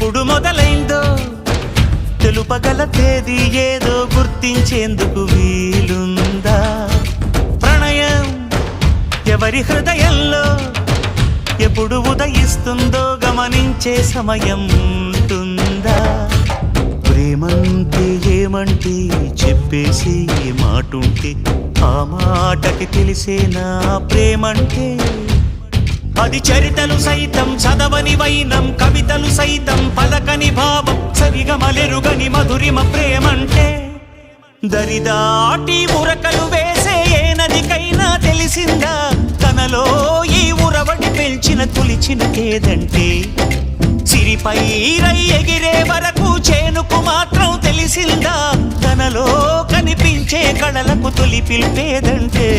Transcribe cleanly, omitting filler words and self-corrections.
ఎప్పుడు మొదలైందో తెలుపగల తేదీ ఏదో గుర్తించేందుకు వీలుందా? ప్రణయం ఎవరి హృదయంలో ఎప్పుడు ఉదయిస్తుందో గమనించే సమయం ఉంటుందా? ప్రేమంటే ఏమంటే చెప్పేసి ఏ మాటుంటే ఆ మాటకి తెలిసేనా ప్రేమంటే? అది చరితలు సైతం చదవని వైనం, కవితలు సైతం పలకని భావం, సరిగమలెరుగని మధురిమ ప్రేమంటే. దరిదాటి ఉరకలు వేసే ఏ నదికైనా తెలిసిందా తనలో ఈ ఉరవడి పెంచిన తులిచిన కేదంటే? సిరిపై రై ఎగిరే వరకు చేనుకు మాత్రం తెలిసిందా తనలో కనిపించే కళలకు తొలి పిలిపేదంటే?